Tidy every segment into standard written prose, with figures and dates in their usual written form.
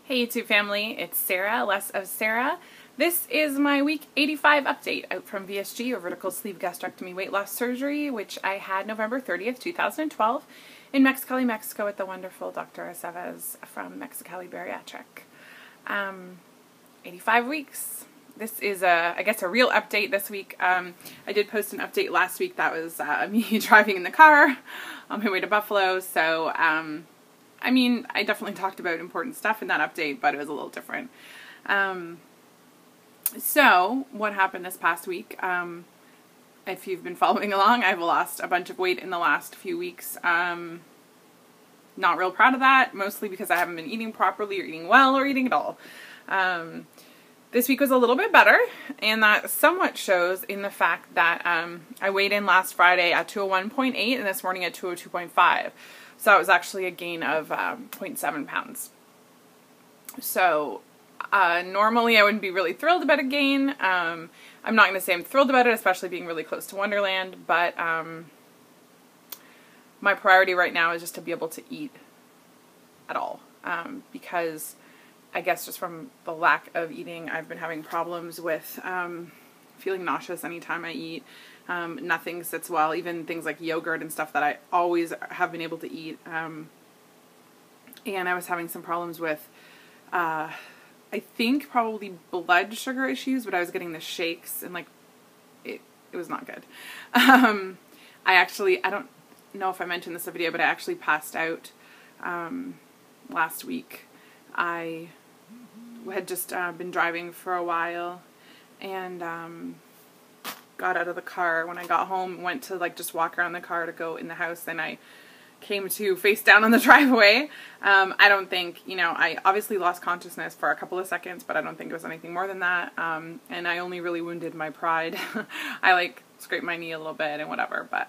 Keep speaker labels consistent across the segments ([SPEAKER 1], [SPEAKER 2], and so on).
[SPEAKER 1] Hey YouTube family, it's Sarah, LessOfSarah. This is my week 85 update out from VSG, or vertical sleeve gastrectomy weight loss surgery, which I had November 30th, 2012 in Mexicali, Mexico with the wonderful Dr. Aceves from Mexicali Bariatric. 85 weeks. This is, I guess, a real update this week. I did post an update last week that was me driving in the car on my way to Buffalo, so I mean, I definitely talked about important stuff in that update, but it was a little different. So, what happened this past week? If you've been following along, I've lost a bunch of weight in the last few weeks. Not real proud of that, mostly because I haven't been eating properly or eating well or eating at all. This week was a little bit better, and that somewhat shows in the fact that I weighed in last Friday at 201.8 and this morning at 202.5. So it was actually a gain of 0.7 pounds. So normally I wouldn't be really thrilled about a gain. I'm not going to say I'm thrilled about it, especially being really close to Wonderland, but my priority right now is just to be able to eat at all. Because I guess just from the lack of eating, I've been having problems with feeling nauseous anytime I eat. Nothing sits well, even things like yogurt and stuff that I always have been able to eat. And I was having some problems with, I think probably blood sugar issues, but I was getting the shakes and like, it was not good. I don't know if I mentioned this in the video, but I actually passed out last week. I had just been driving for a while and got out of the car. When I got home, went to like just walk around the car to go in the house, and I came to face down on the driveway. I don't think, I obviously lost consciousness for a couple of seconds, but I don't think it was anything more than that. And I only really wounded my pride. I like scraped my knee a little bit and whatever, but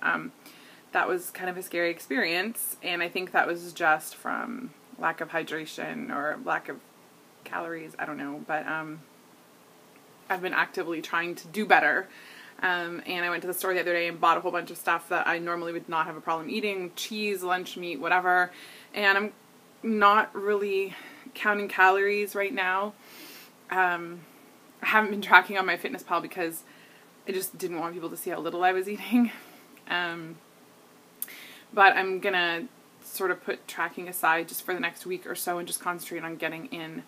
[SPEAKER 1] that was kind of a scary experience, and I think that was just from lack of hydration or lack of calories, I don't know, but I've been actively trying to do better. And I went to the store the other day and bought a whole bunch of stuff that I normally would not have a problem eating, cheese, lunch meat, whatever, and I'm not really counting calories right now. I haven't been tracking on MyFitnessPal because I just didn't want people to see how little I was eating. But I'm gonna sort of put tracking aside just for the next week or so and just concentrate on getting in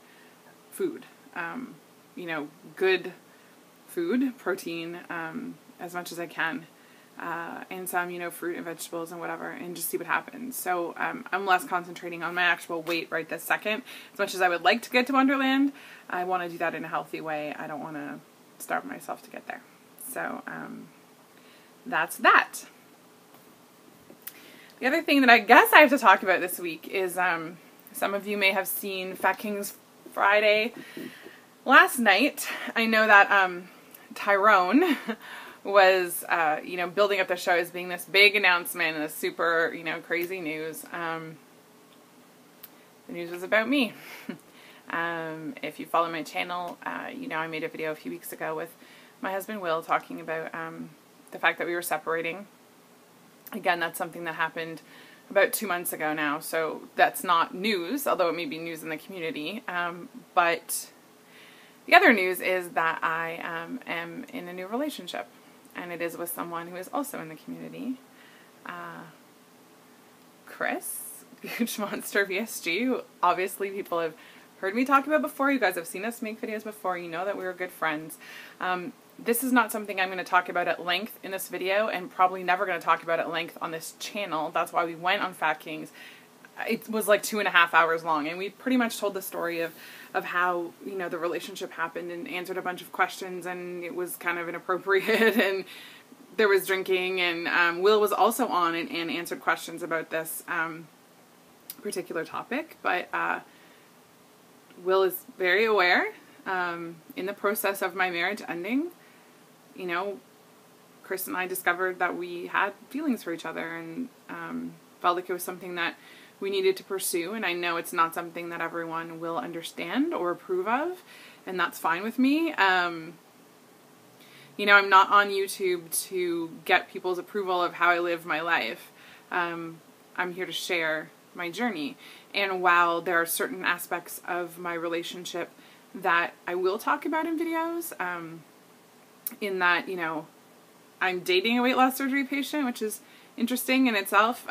[SPEAKER 1] food. Good food, protein, as much as I can, and some, fruit and vegetables and whatever, and just see what happens. So I'm less concentrating on my actual weight right this second. As much as I would like to get to Wonderland, I want to do that in a healthy way. I don't want to starve myself to get there. So that's that. The other thing that I guess I have to talk about this week is some of you may have seen Fat Kings Friday last night. I know that Tyrone was, building up the show as being this big announcement and this super, crazy news. The news was about me. If you follow my channel, I made a video a few weeks ago with my husband Will talking about the fact that we were separating. Again, that's something that happened about 2 months ago now, so that's not news, although it may be news in the community. But the other news is that I am in a new relationship, and it is with someone who is also in the community. Chris, Huge Monster VSG, who obviously people have heard me talk about before. You guys have seen us make videos before. You know that we were good friends. This is not something I'm going to talk about at length in this video, and probably never going to talk about at length on this channel. That's why we went on Fat Kings. It was like 2.5 hours long, and we pretty much told the story of how, the relationship happened and answered a bunch of questions, and it was kind of inappropriate, and there was drinking, and Will was also on and answered questions about this particular topic, but Will is very aware. In the process of my marriage ending, Chris and I discovered that we had feelings for each other, and felt like it was something that we needed to pursue, and I know it's not something that everyone will understand or approve of, and that's fine with me. I'm not on YouTube to get people's approval of how I live my life. I'm here to share my journey. And while there are certain aspects of my relationship that I will talk about in videos, in that, you know, I'm dating a weight loss surgery patient, which is interesting in itself.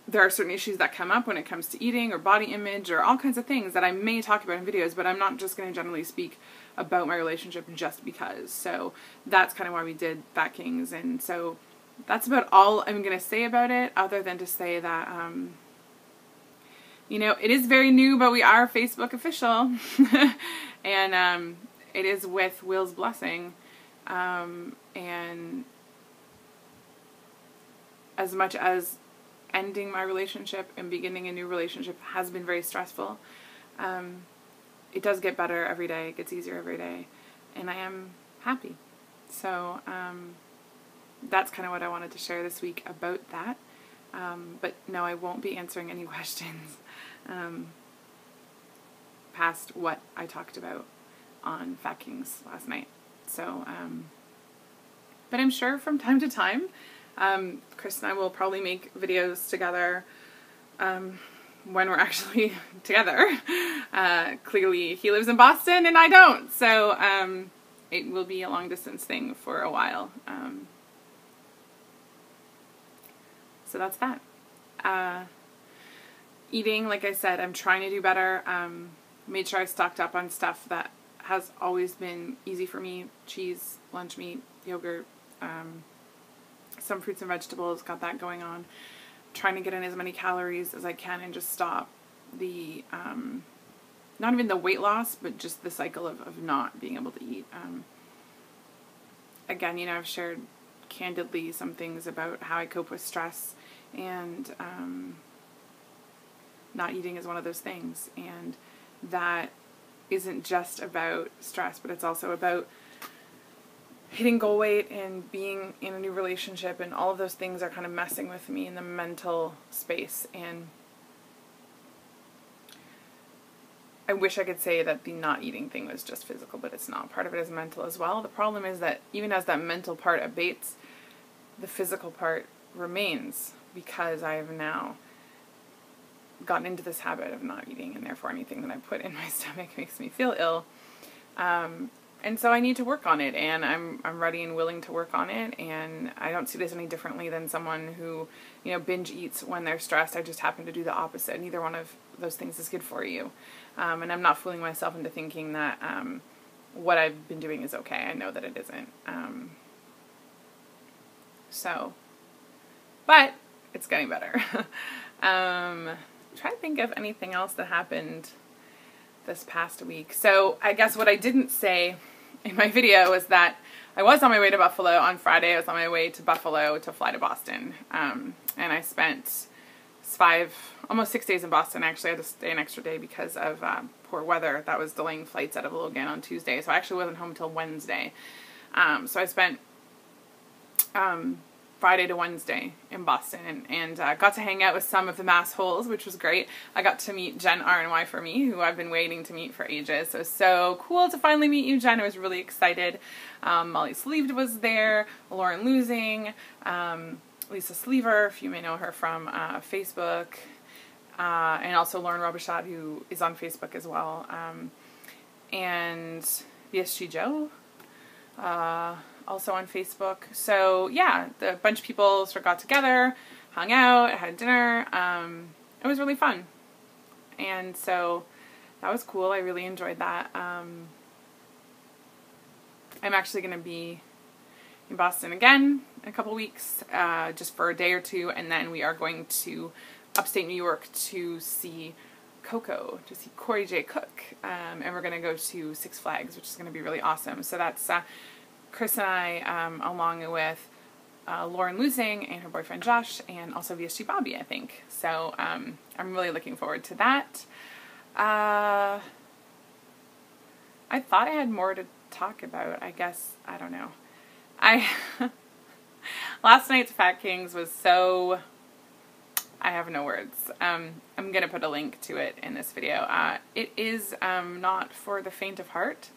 [SPEAKER 1] There are certain issues that come up when it comes to eating or body image or all kinds of things that I may talk about in videos, but I'm not just going to generally speak about my relationship just because. So that's kind of why we did Fat Kings. And so that's about all I'm going to say about it, other than to say that, you know, it is very new, but we are Facebook official. And it is with Will's blessing. And as much as ending my relationship and beginning a new relationship has been very stressful, it does get better every day. It gets easier every day. And I am happy. So that's kind of what I wanted to share this week about that. But no, I won't be answering any questions past what I talked about on Fat Kings last night. So, but I'm sure from time to time, Chris and I will probably make videos together when we're actually together. Clearly he lives in Boston and I don't, so it will be a long distance thing for a while. So that's that. Eating, like I said, I'm trying to do better. Made sure I stocked up on stuff that has always been easy for me. Cheese, lunch meat, yogurt, some fruits and vegetables, got that going on. Trying to get in as many calories as I can and just stop the, not even the weight loss, but just the cycle of not being able to eat. Again, you know, I've shared candidly some things about how I cope with stress, and not eating is one of those things. And that isn't just about stress, but it's also about hitting goal weight and being in a new relationship, and all of those things are kind of messing with me in the mental space. And I wish I could say that the not eating thing was just physical, but it's not. Part of it is mental as well. The problem is that even as that mental part abates, the physical part remains, because I have now gotten into this habit of not eating, and therefore anything that I put in my stomach makes me feel ill. And so I need to work on it, and I'm ready and willing to work on it, and I don't see this any differently than someone who, you know, binge eats when they're stressed. I just happen to do the opposite. Neither one of those things is good for you. And I'm not fooling myself into thinking that what I've been doing is okay. I know that it isn't. But it's getting better. Try to think of anything else that happened this past week. So I guess what I didn't say in my video was that I was on my way to Buffalo on Friday. I was on my way to Buffalo to fly to Boston. And I spent almost 6 days in Boston. Actually, I had to stay an extra day because of poor weather that was delaying flights out of Logan on Tuesday. So I actually wasn't home until Wednesday. So I spent Friday to Wednesday in Boston, and got to hang out with some of the mass holes, which was great. I got to meet Jen RNY for me, who I've been waiting to meet for ages. So it was so cool to finally meet you, Jen. I was really excited. Molly Sleeved was there, Lauren Losing, Lisa Sleever, if you may know her from Facebook, and also Lauren Robichaud, who is on Facebook as well, and VSG Joe, also on Facebook. So yeah, a bunch of people sort of got together, hung out, had dinner. It was really fun. And so that was cool. I really enjoyed that. I'm actually going to be in Boston again in a couple weeks, just for a day or two. And then we are going to upstate New York to see Coco, to see Corey J. Cook. And we're going to go to Six Flags, which is going to be really awesome. So that's Chris and I, along with Lauren Losing and her boyfriend Josh, and also VSG Bobby, I think. So I'm really looking forward to that. I thought I had more to talk about. I guess, I don't know. Last night's Fat Kings was so, I have no words. I'm going to put a link to it in this video. It is not for the faint of heart.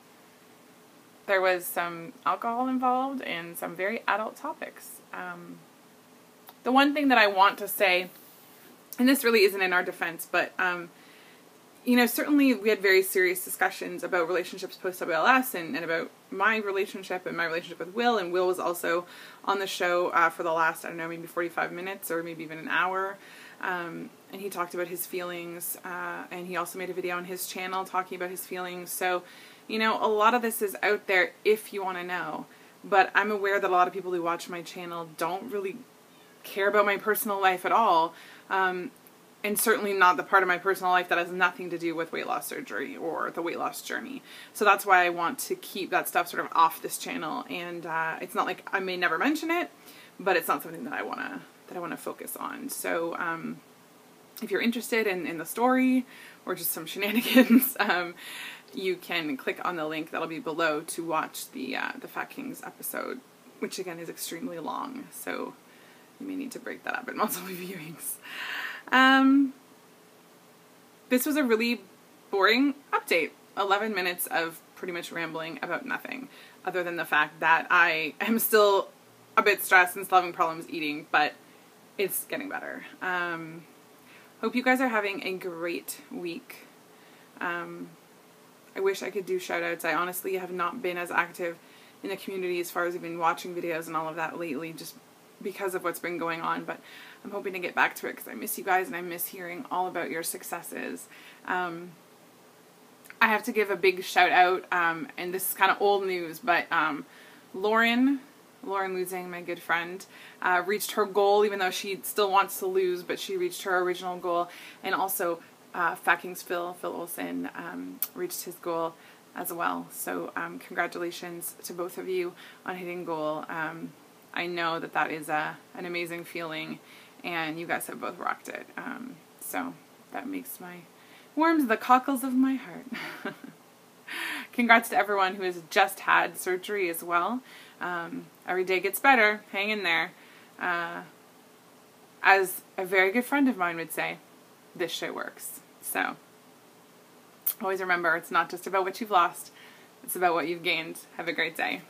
[SPEAKER 1] There was some alcohol involved and some very adult topics. The one thing that I want to say and this really isn't in our defense, but, you know, certainly we had very serious discussions about relationships post-WLS and about my relationship and my relationship with Will, and Will was also on the show for the last, I don't know, maybe 45 minutes or maybe even an hour, and he talked about his feelings, and he also made a video on his channel talking about his feelings. So, you know, a lot of this is out there if you want to know, but I'm aware that a lot of people who watch my channel don't really care about my personal life at all, and certainly not the part of my personal life that has nothing to do with weight loss surgery or the weight loss journey. So that's why I want to keep that stuff sort of off this channel, and it's not like I may never mention it, but it's not something that I want to focus on. So if you're interested in the story or just some shenanigans, you can click on the link that'll be below to watch the Fat Kings episode, which again is extremely long, so you may need to break that up in multiple viewings. This was a really boring update. 11 minutes of pretty much rambling about nothing, other than the fact that I am still a bit stressed and still having problems eating, but it's getting better. Hope you guys are having a great week. I wish I could do shout outs. I honestly have not been as active in the community as far as even watching videos and all of that lately, just because of what's been going on, but I'm hoping to get back to it because I miss you guys and I miss hearing all about your successes. I have to give a big shout out, and this is kind of old news, but Lauren Losing, my good friend, reached her goal, even though she still wants to lose, but she reached her original goal. And also Fat Kings Phil Olsen reached his goal as well. So congratulations to both of you on hitting goal. I know that that is an amazing feeling, and you guys have both rocked it. So that warms the cockles of my heart. Congrats to everyone who has just had surgery as well. Every day gets better. Hang in there. As a very good friend of mine would say, this shit works. So always remember, it's not just about what you've lost. It's about what you've gained. Have a great day.